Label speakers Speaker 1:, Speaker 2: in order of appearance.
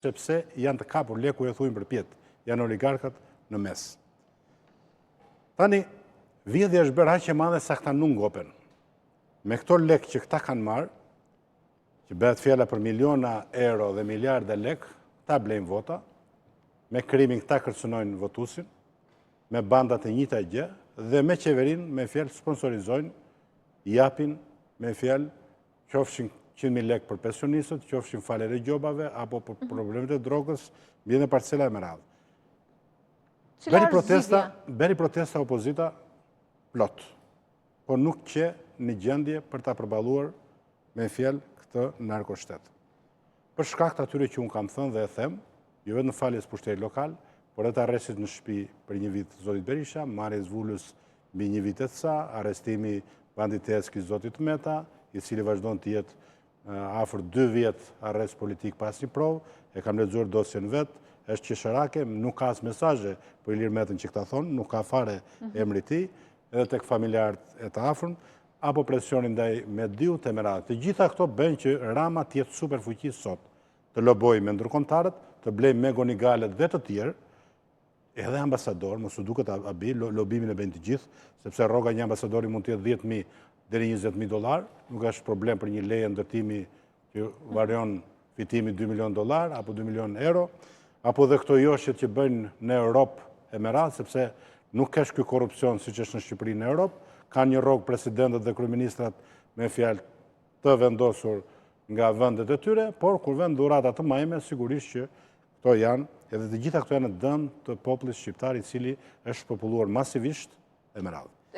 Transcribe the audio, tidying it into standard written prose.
Speaker 1: sepse janë të kapur leku e thujnë për pjetë, janë oligarkat në mes. Tani, vjedhja është bërë aq e madhe sa këta nuk ngopen. Me këto lek që këta kanë marë, që bëhet fjala për miliona euro dhe miliarde lek, ta blejnë vota, me krimin këta kërcënojnë votusin, me bandat e njëjta gjë, dhe me qeverin me fjalë sponsorizojnë, japin me fjalë, qofshin 100.000 lek për pensionistët, qofshin falet e gjobave, apo për problemet e drogës, bjene parcela e me radhë. Beri protesta opozita plot, por nuk që një gjendje për ta përballuar me fjalë këtë narkoshtet. Për shkak të atyre që unë kam thënë dhe e them, jo vetë në faljes pushtetit lokal, por edhe arrestit në shtëpi për një vit zotit Berisha, marrjes vulës mbi një vit e ca, arrestimi bandit Eski zotit Meta, i cili vazhdon të jetë afër 2 vjet arrest politik pas një provë, e kam lexuar dosjen vet, është qesharake, nuk ka as mesazhe për Ilir Metën që këta thonë, nuk ka fare emri i tij, edhe tek familjarët e të afërm, apo presionin ndaj Mediut e merat. Të gjitha këto bëjnë që Rama të jetë superfuqi sot, të lobojë me ndërkombëtarët, të blejë me gonigalet dhe të tjerë, edhe ambasador, mos u duket abi, lobimin e bëjnë të gjithë, sepse rroga një ambasadori mund të jetë 10.000 deri $20.000, nuk është problem për një leje ndërtimi që varion fitimi $2 milion apo €2 milion, apo dhe këto joshet që bëjnë në Europë e merat, sepse nuk kesh ky korrupsion siç është në Shqipëri në Europë, kanë një rrogë presidentët dhe kryeministrat me fjalë të vendosur nga vendet e tyre, por kur vend dhurata të majme, sigurisht që këto janë, edhe të gjitha këto janë në dëm të popullit shqiptar i cili është populluar masivisht e me radhë.